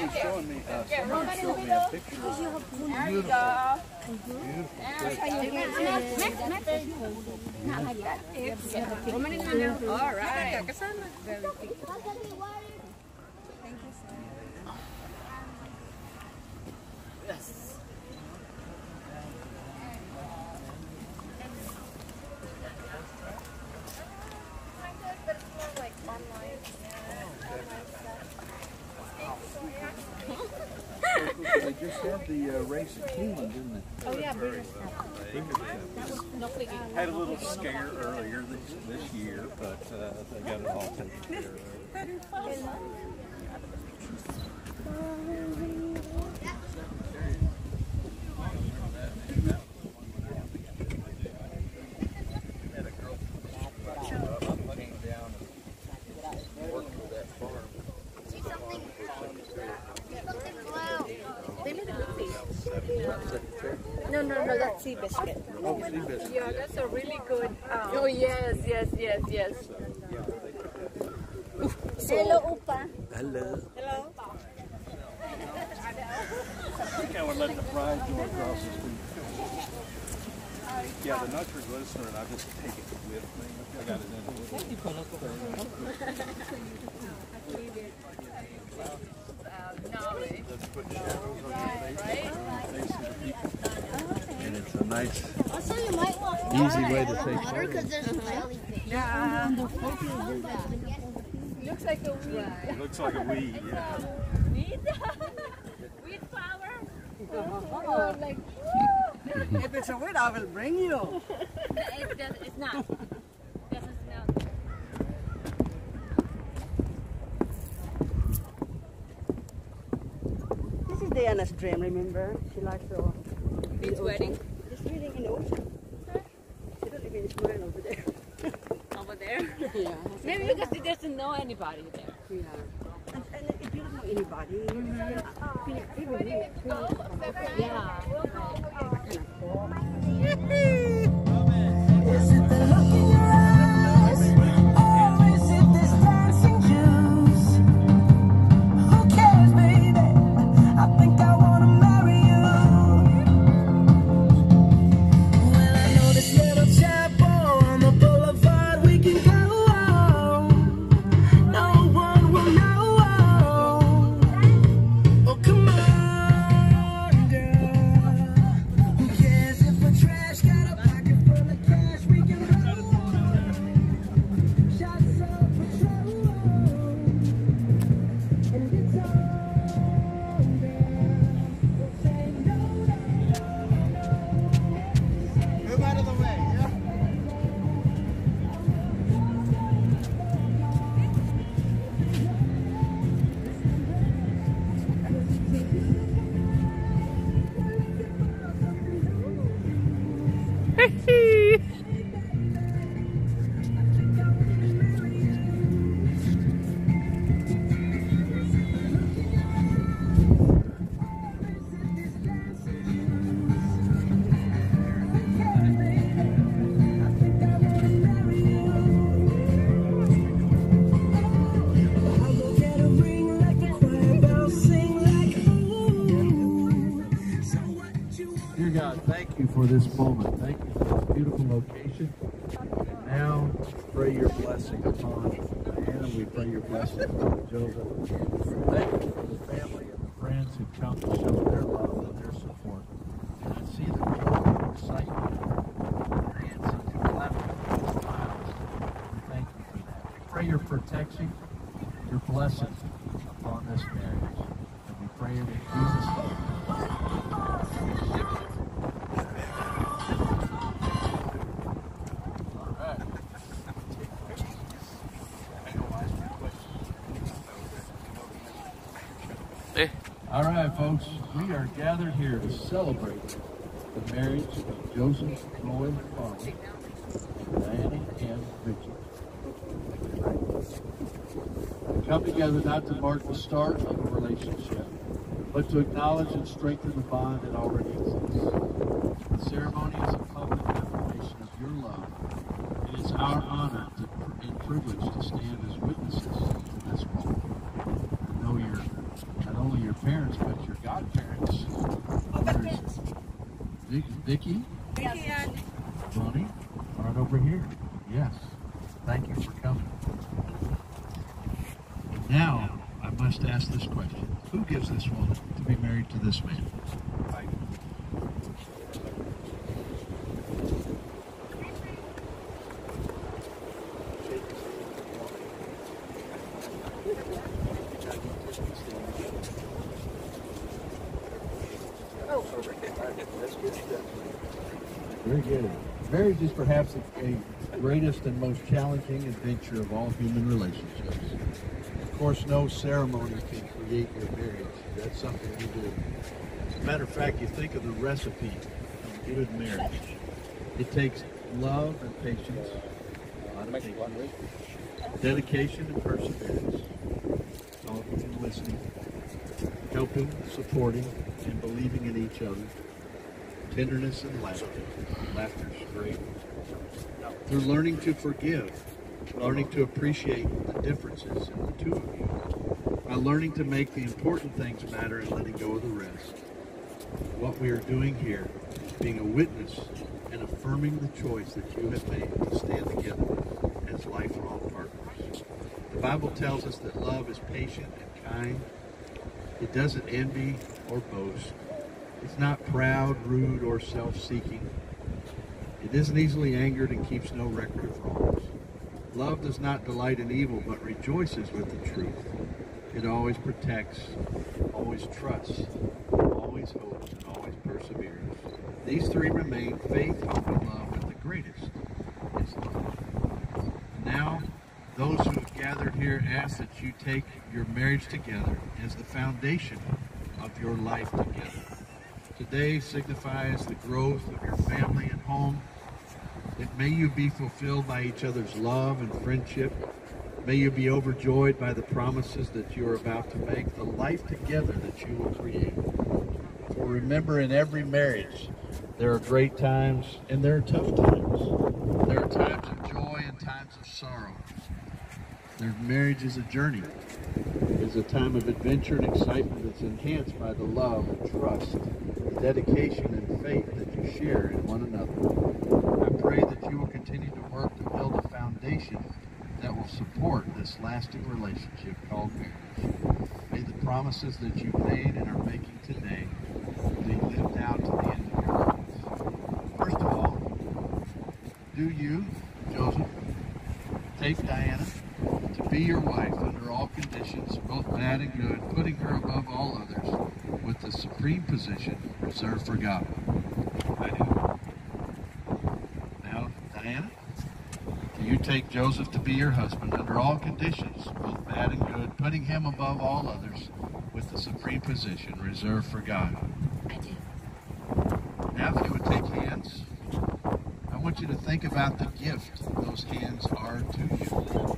was showing me, somebody showed me a picture of beautiful, beautiful. All right. Yes. They just had the race at Keeneland, didn't they? Oh yeah, Had a little scare earlier this year, but they got it all taken care of. No, that's Seabiscuit. Oh, Seabiscuit. Yeah, that's a really good. Oh yes. Hello, Upa. Hello. Hello. I think I would let the bride go across the street. Yeah, the nitroglycerin, I just take it with me. I got it in the Let's put shadows on your face, face of the people. And it's a nice, Also, you might want easy way to take water because there's a jellyfish. Yeah. Looks like a weed. It looks like a weed, yeah. Weed? Weed flower? Oh, like. If it's a weed, I will bring you. It's not. Doesn't smell. This is Diana's dream, remember? She likes to Beach wedding. Just reading in the ocean. She don't even swim over there. Over there? Yeah. Maybe because he doesn't know anybody there. Yeah. And if you don't know anybody, even me, Yeah. Is it the look in your eyes, or is it this dancing juice? Who cares, baby? I think I wanna marry you. Well, I know this little chapel on the boulevard we can go on. No one will know. Oh, come on, girl. Who cares if we're trash? Got a pocket full of cash we can roll. Shots of patrol. And it's on, girl. We'll say no, no, no. Move out of the way, yeah? Dear God, thank you for this moment. Thank you for this beautiful location. And now, pray your blessing upon Diana. We pray your blessing upon Joseph. Thank you for the family and the friends who come to show their love and their support. And I see the joy and excitement, dancing and clapping and smiles. We thank you for that. We pray your protection, your blessing upon this marriage. And we pray it in Jesus' name. All right, folks, we are gathered here to celebrate the marriage of Joseph, Lloyd, Farley, and Diana and Richard. We come together not to mark the start of a relationship, but to acknowledge and strengthen the bond that already exists. The ceremony is a public affirmation of your love. It is our honor and privilege to stand as witnesses to this moment. I know you're not only your parents, but your godparents. There's Vicky, Bonnie, right over here. Yes. Thank you for coming. And now, I must ask this question. Who gives this woman to be married to this man? Very good. Marriage is perhaps the greatest and most challenging adventure of all human relationships. Of course, no ceremony can create your marriage. That's something you do. As a matter of fact, you think of the recipe of good marriage. It takes love and patience, a lot of patience, dedication and perseverance, talking and listening, helping, supporting, and believing in each other, tenderness and laughter. Laughter's great. Through learning to forgive, learning to appreciate the differences in the two of you, by learning to make the important things matter and letting go of the rest. What we are doing here is being a witness and affirming the choice that you have made to stand together as lifelong partners. The Bible tells us that love is patient and kind. It doesn't envy or boast. It's not proud, rude, or self-seeking. It isn't easily angered and keeps no record of wrongs. Love does not delight in evil, but rejoices with the truth. It always protects, always trusts, always hopes, and always perseveres. These three remain: faith, hope, and love, but the greatest is love. And now, those who have gathered here ask that you take your marriage together as the foundation of your life together. Today signifies the growth of your family and home. May you be fulfilled by each other's love and friendship. May you be overjoyed by the promises that you are about to make, the life together that you will create. For remember, in every marriage, there are great times and there are tough times. There are times of joy and times of sorrow. Their marriage is a journey. It's a time of adventure and excitement that's enhanced by the love and trust, the dedication and faith that you share in one another. I pray that you will continue to work to build a foundation that will support this lasting relationship called marriage. May the promises that you've made and are making today be lived out to the end of your life. First of all, do you, Joseph, take Diana to be your wife under all conditions, both bad and good, putting her above all others, with the supreme position reserved for God? I do. Now, Diana, do you take Joseph to be your husband under all conditions, both bad and good, putting him above all others, with the supreme position reserved for God? I do. Now, if you would take hands, I want you to think about the gift those hands are to you.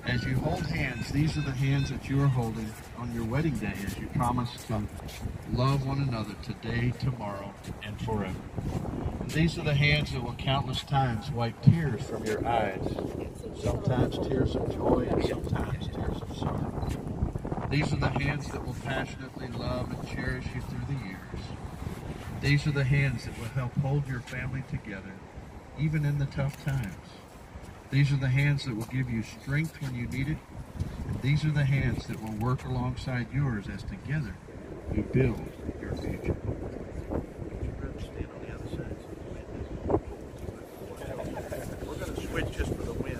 As you hold hands, these are the hands that you are holding on your wedding day as you promise to love one another today, tomorrow, and forever. And these are the hands that will countless times wipe tears from your eyes, sometimes tears of joy and sometimes tears of sorrow. These are the hands that will passionately love and cherish you through the years. These are the hands that will help hold your family together, even in the tough times. These are the hands that will give you strength when you need it. And these are the hands that will work alongside yours as together you build your future. Stand on the other side. We're going to switch just for the wind.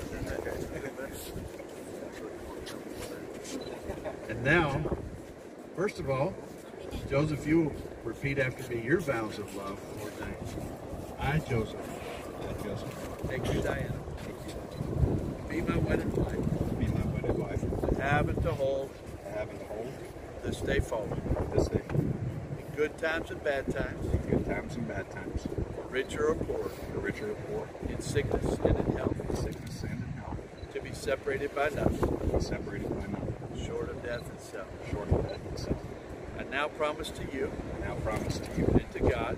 And now, first of all, Joseph, you will repeat after me your vows of love for Diana. I, Joseph, take you, Diana, be my wedded wife, to have and to hold, this day forward, in good times and bad times, richer or poor, in sickness and in health, to be separated by nothing, short of death itself. I now promise to you, and to God,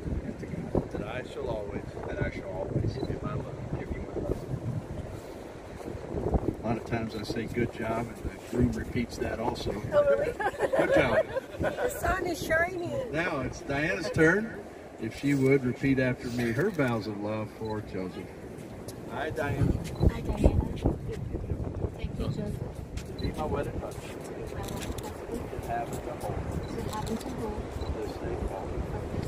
that I shall always, give you my love. A lot of times I say good job, and Dream repeats that also. Oh, really? Good job. The sun is shining. Now it's Diana's turn. If she would repeat after me her vows of love for Joseph. I, Diana, Hi, Diana. Thank you, Joseph. be my wedded husband, and have to hold To having to hold this day forward. this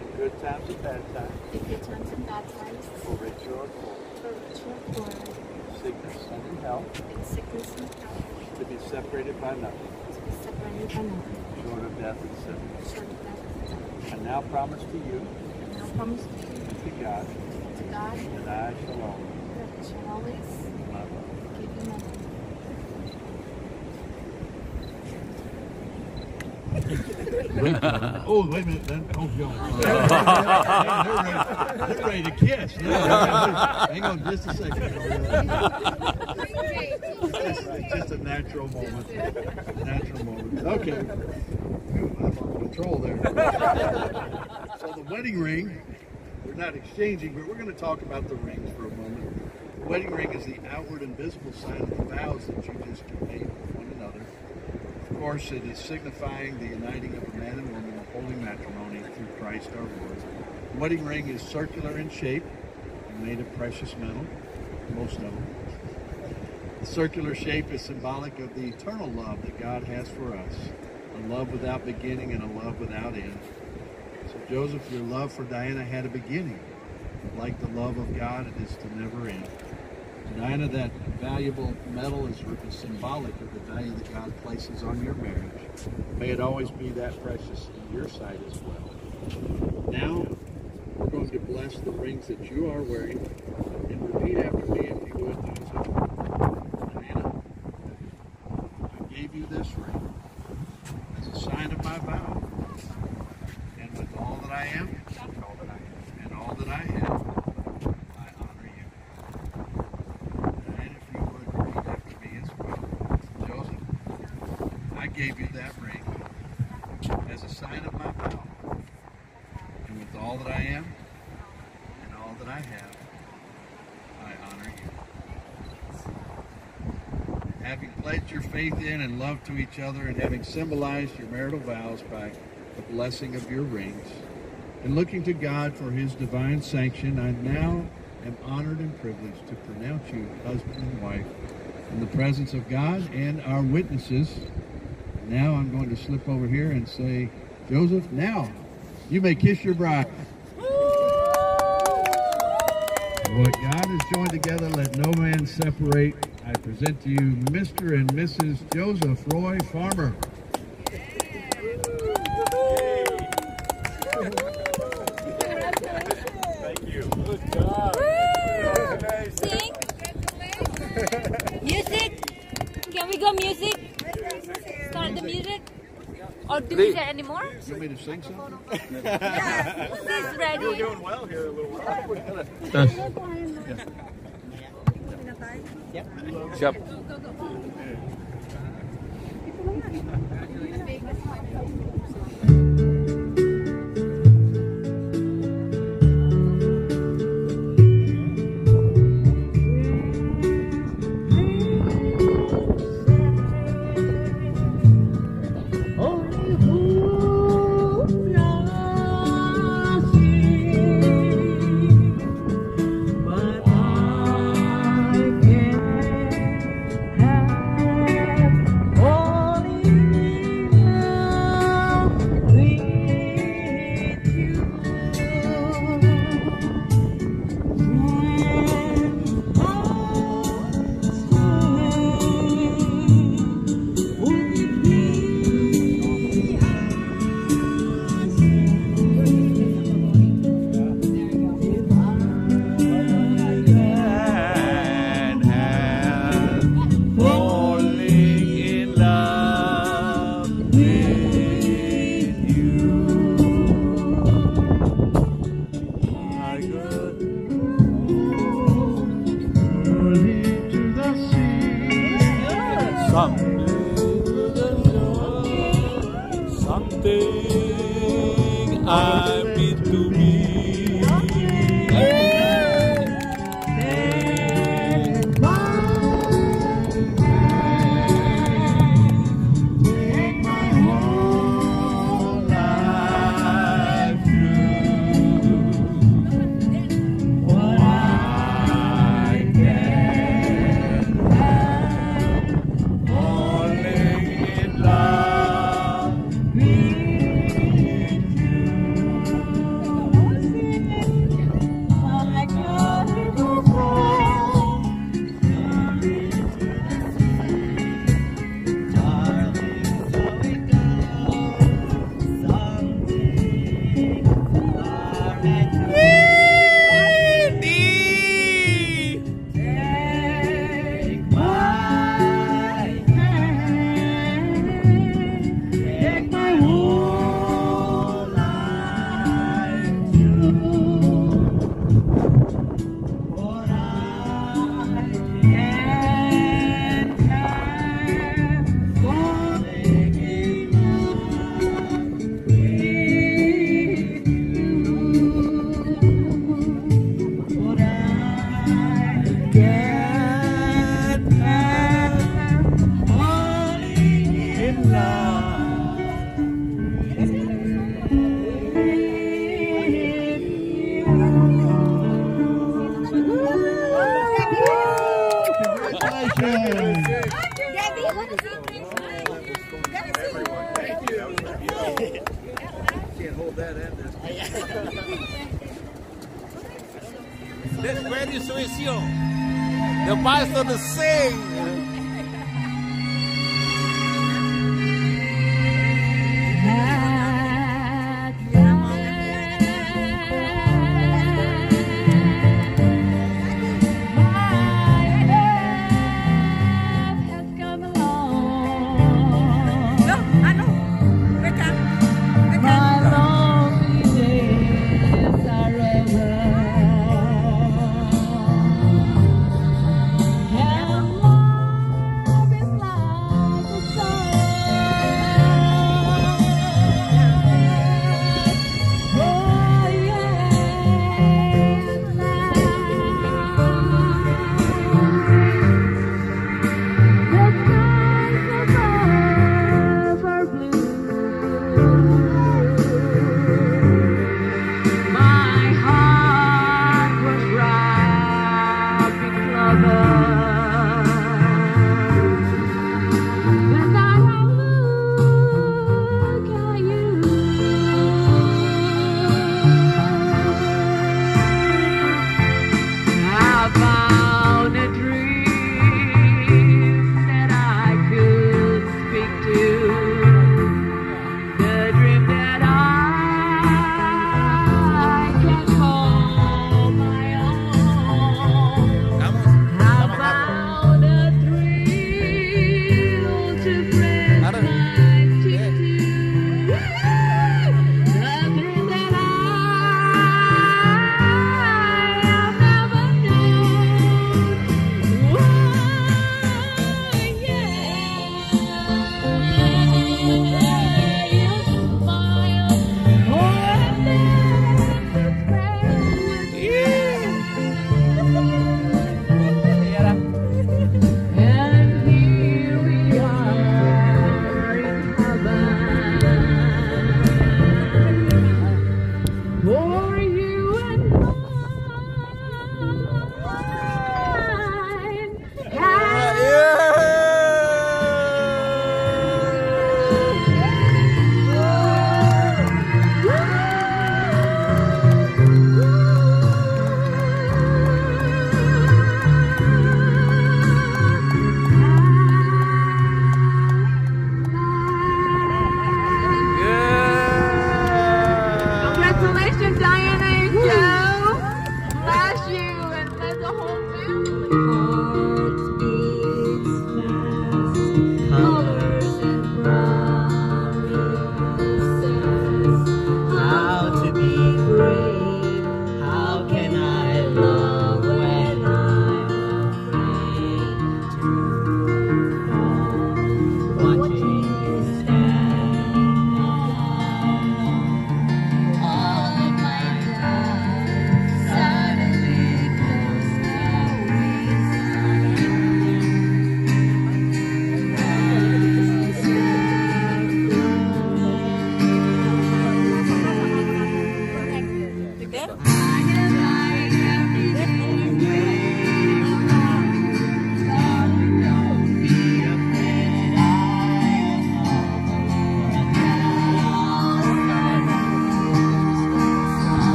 In good times and bad times, in good times and bad times, for richer or poor, for richer or poorer, sickness and in health, in sickness and health, to be separated by nothing, to be separated by nothing, short of death and sin. short of death and death. I now promise to you And now promise to you, and to God to God, that I shall always that I shall always love you. give you my love. Oh, wait a minute. Then, oh, they're ready to kiss. Hang on just a second. Just a natural moment. Natural moment. Okay. I'm on control there. So the wedding ring, we're not exchanging, but we're going to talk about the rings for a moment. The wedding ring is the outward and visible sign of the vows that you just made with one another. Of course, it is signifying the uniting of a man and woman in holy matrimony through Christ our Lord. The wedding ring is circular in shape and made of precious metal, most of them. The circular shape is symbolic of the eternal love that God has for us, a love without beginning and a love without end. So Joseph, your love for Diana had a beginning. Like the love of God, it is to never end. Diana, that valuable metal is symbolic of the value that God places on your marriage. May it always be that precious in your sight as well. Now, we're going to bless the rings that you are wearing, and repeat after me if you would, Joseph. Diana, I gave you this ring as a sign of my vow, and with all that I am, and all that I have, I honor you. And if you would repeat after me as well. Joseph, I gave you that ring as a sign of my vow. And with all that I am and all that I have, I honor you. Having pledged your faith in and love to each other, and having symbolized your marital vows by the blessing of your rings, and looking to God for his divine sanction, I now am honored and privileged to pronounce you husband and wife in the presence of God and our witnesses. Now I'm going to slip over here and say, Joseph, now you may kiss your bride. What God has joined together, let no man separate. I present to you Mr. and Mrs. Joseph Roy Farmer. Sing. Music. Can we go music? Start the music. Or do we get any more? You want me to sing something? She's ready. We're doing well here a little while. Yep. Something I mean to be. hold that and this. That's very special. The pastor to sing. Come on.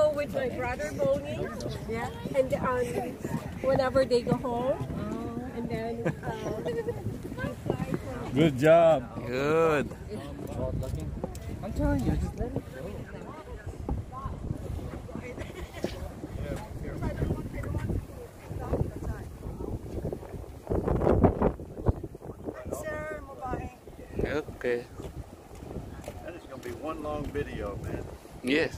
go with my brother Bonnie. Yeah. And whenever they go home, and then we fly from. Good job. Good. I'm telling you, just let it go. Sir, bye. Okay. That is going to be one long video, man. Yes.